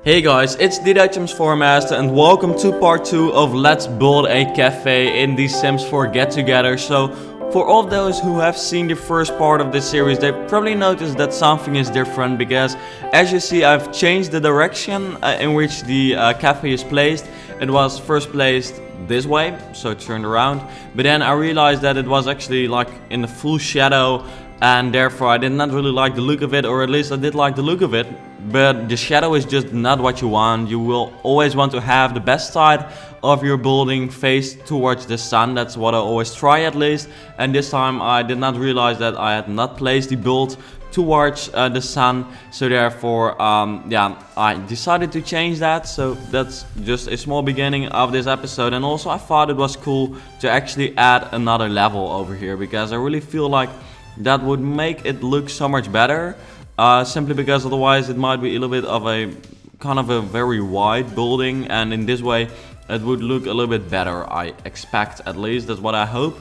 Hey guys, it's the Dutchums 4master and welcome to part 2 of Let's Build a Cafe in the Sims 4 Get Together. So, for all those who have seen the first part of this series, they probably noticed that something is different because, as you see, I've changed the direction in which the cafe is placed. It was first placed this way, so it turned around, but then I realized that it was actually like in the full shadow, and therefore I did not really like the look of it, or at least I did like the look of it, but the shadow is just not what you want. You will always want to have the best side of your building face towards the sun. That's what I always try at least, and this time I did not realize that I had not placed the build towards the sun, so therefore yeah, I decided to change that. So that's just a small beginning of this episode, and also I thought it was cool to actually add another level over here because I really feel like that would make it look so much better, simply because otherwise it might be a little bit of a kind of a very wide building, and in this way it would look a little bit better, I expect, at least that's what I hope.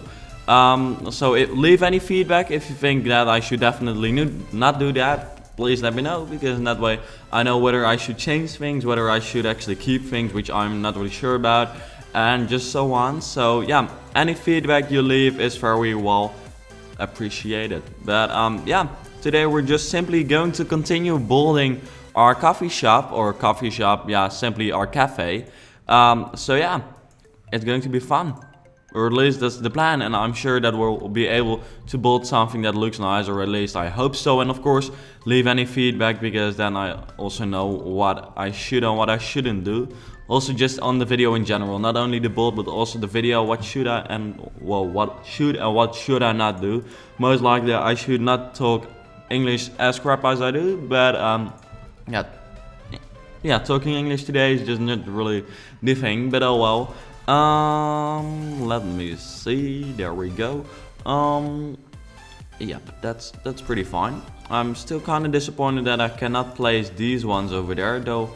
So leave any feedback if you think that I should definitely not do that. Please let me know, because in that way I know whether I should change things, whether I should actually keep things which I'm not really sure about, and just so on. So yeah, any feedback you leave is very well appreciated. But yeah, today we're just simply going to continue building our coffee shop, yeah, simply our cafe. So yeah, it's going to be fun. Or at least that's the plan, and I'm sure that we'll be able to build something that looks nice, or at least I hope so. And of course, leave any feedback, because then I also know what I should and what I shouldn't do. Also, just on the video in general, not only the build but also the video, what should I and what should I not do. Most likely I should not talk English as crap as I do, but yeah, talking English today is just not really the thing, but oh well. Let me see. There we go. Yep, that's pretty fine. I'm still kind of disappointed that I cannot place these ones over there, though.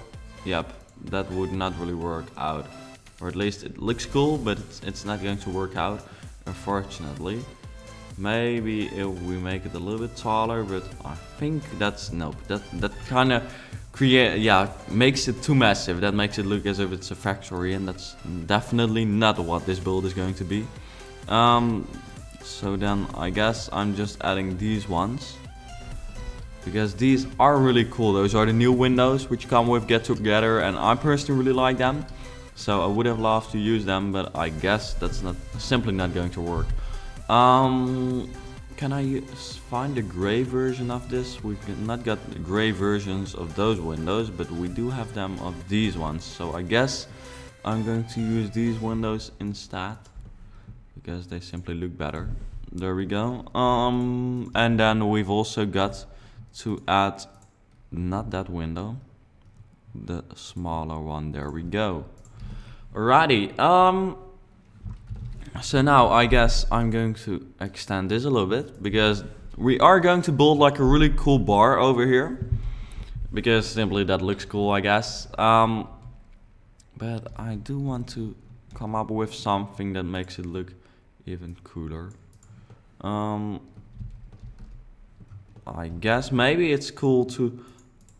Yep, that would not really work out, or at least it looks cool, but it's not going to work out, unfortunately. Maybe if we make it a little bit taller, but I think that's nope. That kind of makes it too massive. That makes it look as if it's a factory, and that's definitely not what this build is going to be. So then I guess I'm just adding these ones, because these are really cool. Those are the new windows which come with Get Together, and I personally really like them. So I would have loved to use them, but I guess that's simply not going to work. Can I find the gray version of this? We've not got the gray versions of those windows, but we do have them of these ones. So I guess I'm going to use these windows instead, because they simply look better. There we go. And then we've also got to add not that window, the smaller one. There we go. Alrighty. So now I guess I'm going to extend this a little bit, because we are going to build like a really cool bar over here, because simply that looks cool, I guess. But I do want to come up with something that makes it look even cooler. I guess maybe it's cool to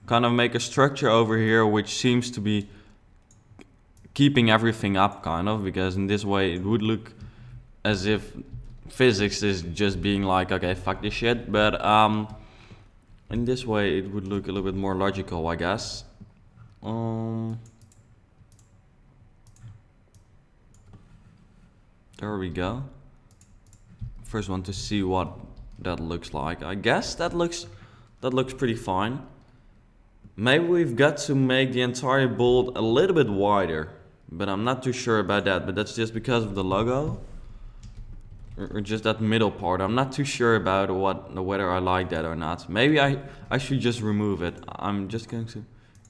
kind of make a structure over here which seems to be keeping everything up, kind of, because in this way it would look as if physics is just being like, okay, fuck this shit, but in this way it would look a little bit more logical, I guess. There we go. First one to see what that looks like. I guess that looks pretty fine. Maybe we've got to make the entire build a little bit wider, but I'm not too sure about that. But that's just because of the logo, or just that middle part. I'm not too sure about whether I like that or not. Maybe I should just remove it. I'm just going to,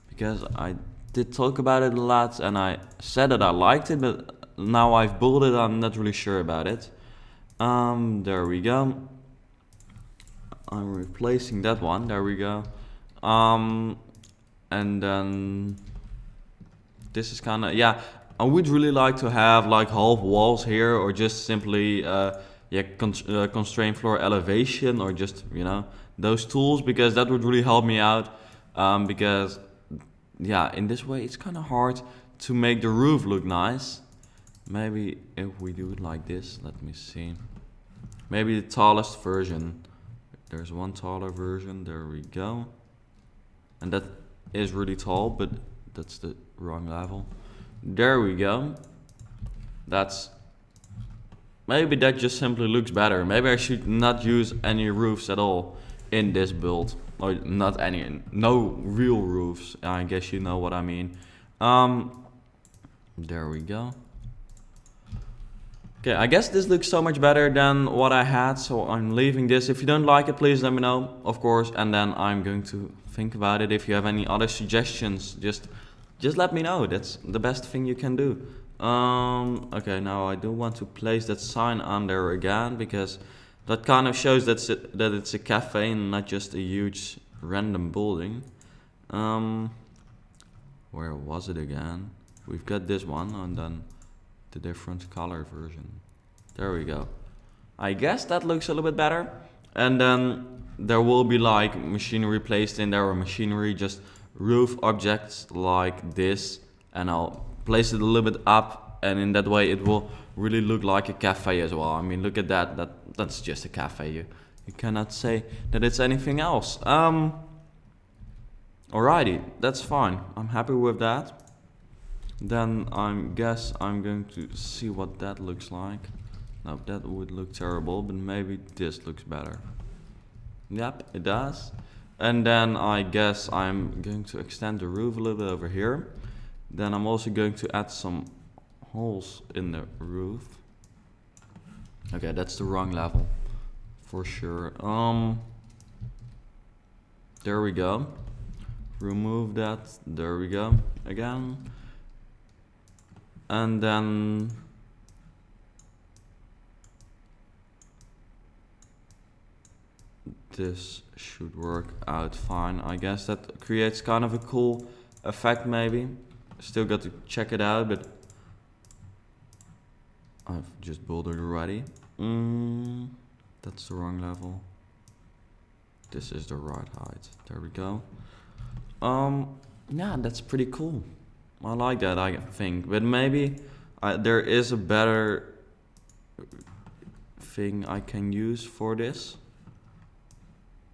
because I did talk about it a lot and I said that I liked it, but now I've built it, I'm not really sure about it. There we go. I'm replacing that one. There we go. And then this is kind of, yeah, I would really like to have like half walls here, or just simply constraint floor elevation, or just, you know, those tools, because that would really help me out, because yeah, in this way it's kind of hard to make the roof look nice. Maybe if we do it like this, let me see. Maybe the tallest version. There's one taller version, there we go. And that is really tall, but that's the wrong level. There we go. That's, maybe that just simply looks better. Maybe I should not use any roofs at all in this build. Or not any, no real roofs. I guess you know what I mean. There we go. Okay, I guess this looks so much better than what I had, so I'm leaving this. If you don't like it, please let me know, of course, and then I'm going to think about it. If you have any other suggestions, just let me know. That's the best thing you can do. Okay, now I do want to place that sign on there again, because that kind of shows that it's a cafe and not just a huge random building. Where was it again? We've got this one, and then the different color version. There we go. I guess that looks a little bit better. And then there will be like machinery placed in there, or machinery, just roof objects like this, and I'll place it a little bit up, and in that way it will really look like a cafe as well. I mean, look at that, that's just a cafe. You cannot say that it's anything else. Alrighty, that's fine. I'm happy with that. Then I guess I'm going to see what that looks like. Now that would look terrible, but maybe this looks better. Yep, it does. And then I guess I'm going to extend the roof a little bit over here. Then I'm also going to add some holes in the roof. Okay, that's the wrong level for sure. There we go. Remove that. There we go. Again. And then this should work out fine. I guess that creates kind of a cool effect maybe. Still got to check it out, but I've just built it already. That's the wrong level. This is the right height. There we go. Yeah, that's pretty cool. I like that, I think, but maybe there is a better thing I can use for this,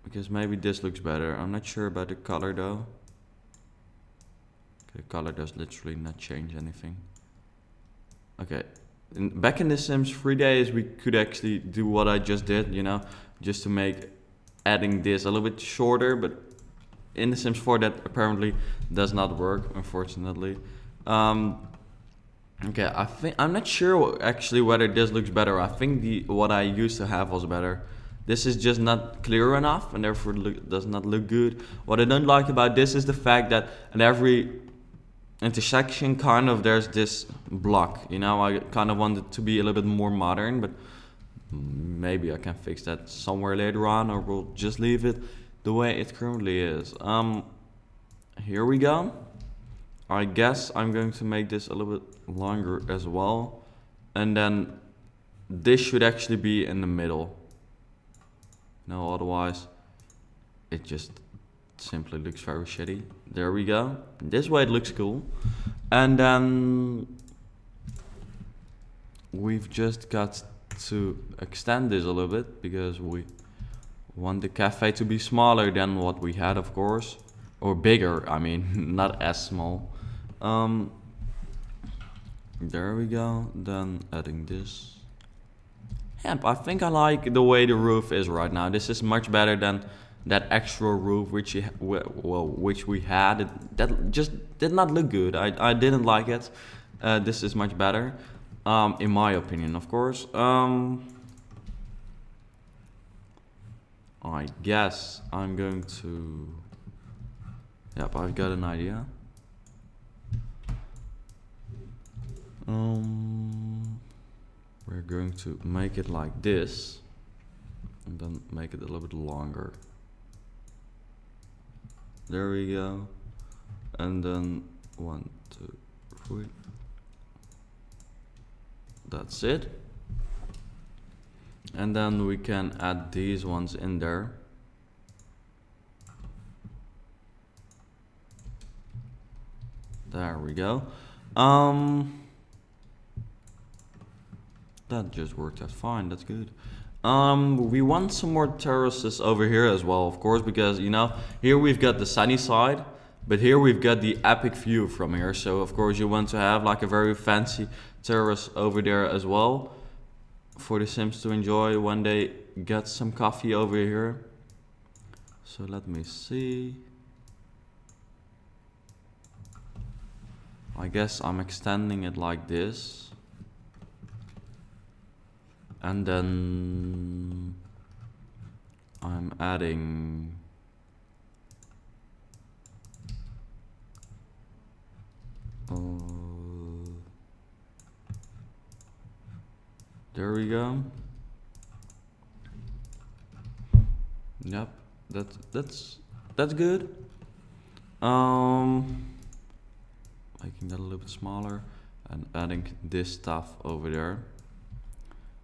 because maybe this looks better. I'm not sure about the color though. The color does literally not change anything. Okay, back in the Sims 3 days we could actually do what I just did, you know, just to make adding this a little bit shorter, but in the Sims 4 that apparently does not work, unfortunately. Okay, I'm not sure actually whether this looks better. I think what I used to have was better. This is just not clear enough, and therefore does not look good. What I don't like about this is the fact that at every intersection kind of there's this block, you know. I kind of want it to be a little bit more modern, but maybe I can fix that somewhere later on, or we'll just leave it the way it currently is. Here we go. I guess I'm going to make this a little bit longer as well, and then this should actually be in the middle. No, otherwise it just simply looks very shitty. There we go. This way it looks cool. And then we've just got to extend this a little bit, because we want the cafe to be smaller than what we had, of course, or bigger, I mean, not as small. There we go. Then adding this. Yeah, I think I like the way the roof is right now. This is much better than that extra roof which we had. That just did not look good. I didn't like it. This is much better, in my opinion, of course. I guess I'm going to... Yep, I've got an idea. We're going to make it like this, and then make it a little bit longer. There we go. And then 1, 2, 3. That's it. And then we can add these ones in there. There we go. That just worked out fine, that's good. We want some more terraces over here as well, of course, because, you know, here we've got the sunny side, but here we've got the epic view from here. So, of course, you want to have like a very fancy terrace over there as well for the Sims to enjoy when they get some coffee over here. So let me see. I guess I'm extending it like this. And then I'm adding there we go. Yep, that's good. Making that a little bit smaller and adding this stuff over there.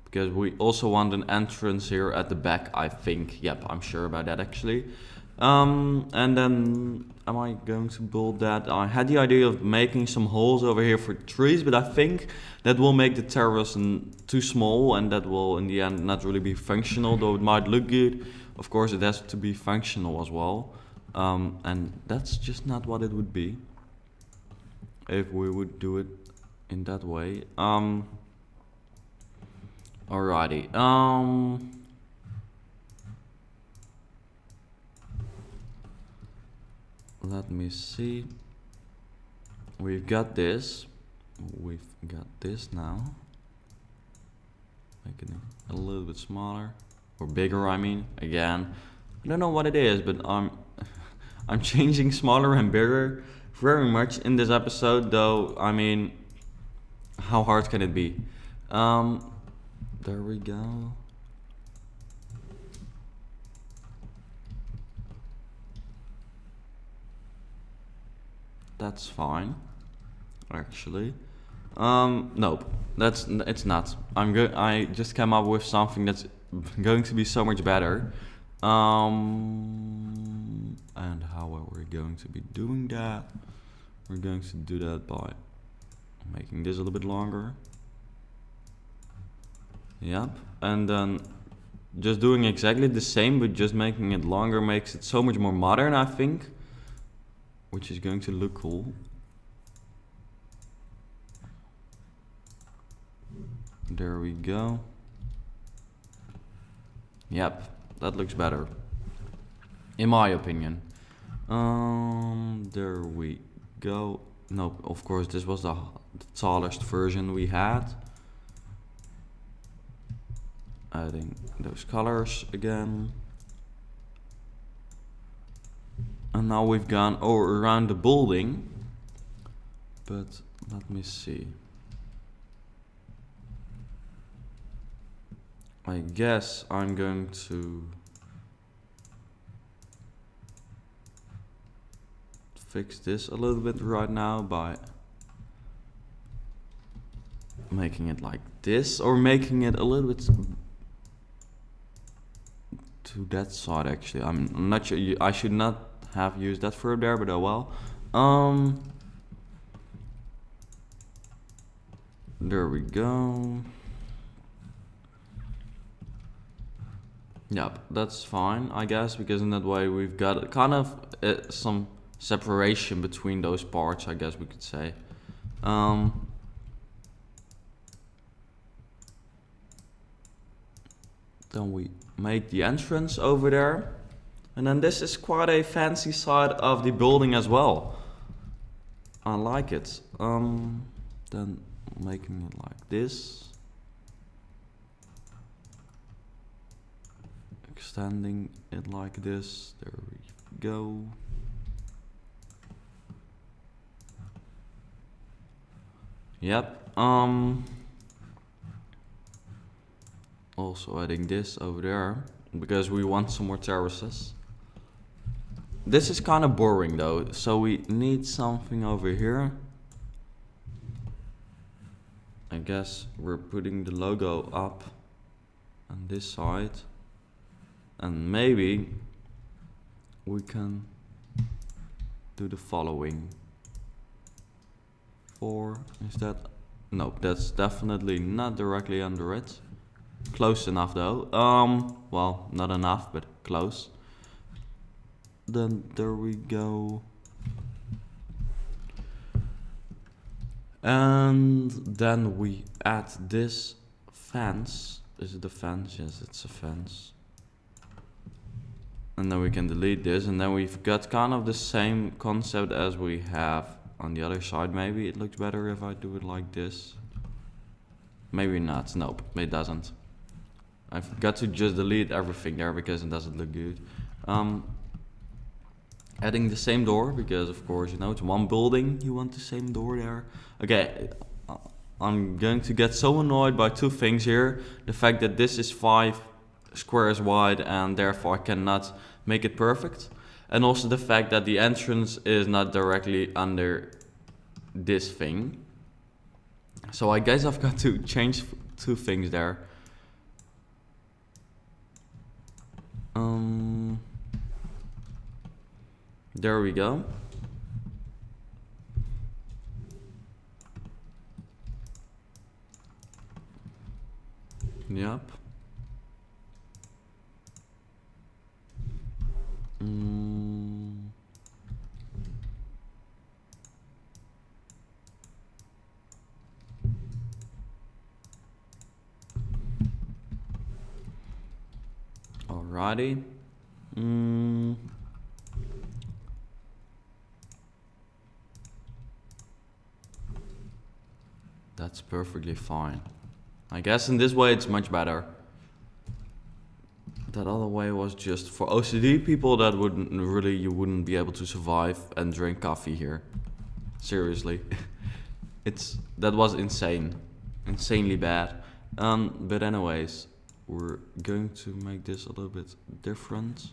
Because we also want an entrance here at the back, I think. Yep, I'm sure about that actually. And then, am I going to build that? I had the idea of making some holes over here for trees, but I think that will make the terrace too small, and that will in the end not really be functional, though it might look good. Of course, it has to be functional as well. And that's just not what it would be if we would do it in that way. Alrighty. Let me see. We've got this. We've got this now. Making it a little bit smaller or bigger. I mean, again, I don't know what it is, but I'm changing smaller and bigger very much in this episode. Though, I mean, how hard can it be? There we go. That's fine, actually. Nope, it's not. I just came up with something that's going to be so much better. And how are we going to be doing that? We're going to do that by making this a little bit longer. Yep, and then just doing exactly the same, but just making it longer makes it so much more modern, I think. Which is going to look cool. There we go. Yep, that looks better, in my opinion. There we go. No, of course, this was the tallest version we had. Adding those colors again. And now we've gone around the building. But let me see. I guess I'm going to fix this a little bit right now by making it like this, or making it a little bit to that side actually. I'm not sure, I should not have used that verb there, but oh well. There we go. Yep, that's fine, I guess, because in that way we've got kind of some separation between those parts, I guess we could say. Then we make the entrance over there. And then this is quite a fancy side of the building as well. I like it. Then making it like this. Extending it like this. There we go. Yep. Also adding this over there because we want some more terraces. This is kind of boring though, so we need something over here. I guess we're putting the logo up on this side, and maybe we can do the following. 4. Is that? No, that's definitely not directly under it. Close enough though. Well, not enough, but close. Then there we go. And then we add this fence. Is it a fence? Yes, it's a fence. And then we can delete this, and then we've got kind of the same concept as we have on the other side. Maybe it looks better if I do it like this. Maybe not. Nope, it doesn't. I've got to just delete everything there because it doesn't look good. Adding the same door, because of course, you know, it's one building, you want the same door there. Okay, I'm going to get so annoyed by two things here. The fact that this is 5 squares wide and therefore I cannot make it perfect. And also the fact that the entrance is not directly under this thing. So I guess I've got to change 2 things there. There we go. Yep. Alrighty. That's perfectly fine. I guess in this way it's much better. That other way was just for OCD people that wouldn't really, you wouldn't be able to survive and drink coffee here. Seriously. That was insane. Insanely bad. But anyways, we're going to make this a little bit different.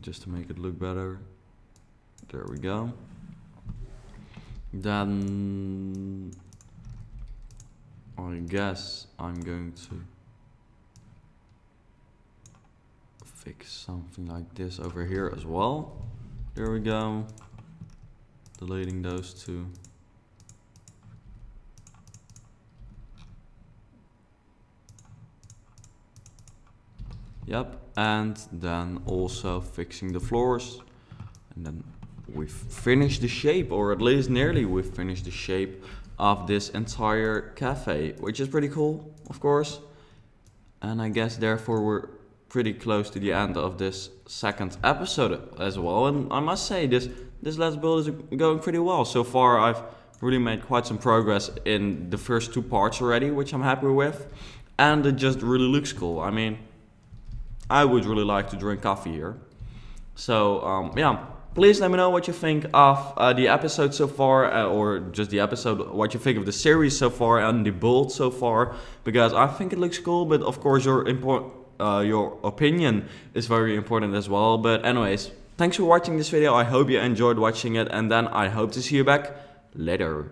Just to make it look better. There we go. Then I guess I'm going to fix something like this over here as well. There we go. Deleting those 2. Yep, and then also fixing the floors. And then we've finished the shape, or at least nearly we've finished the shape of this entire cafe, which is pretty cool, of course. And I guess therefore we're pretty close to the end of this second episode as well. And I must say, this Let's Build is going pretty well. So far I've really made quite some progress in the first 2 parts already, which I'm happy with. And it just really looks cool. I mean, I would really like to drink coffee here. So yeah, please let me know what you think of the episode so far, or just the episode, what you think of the series so far and the build so far, because I think it looks cool, but of course your opinion is very important as well. But anyways, thanks for watching this video. I hope you enjoyed watching it, and then I hope to see you back later.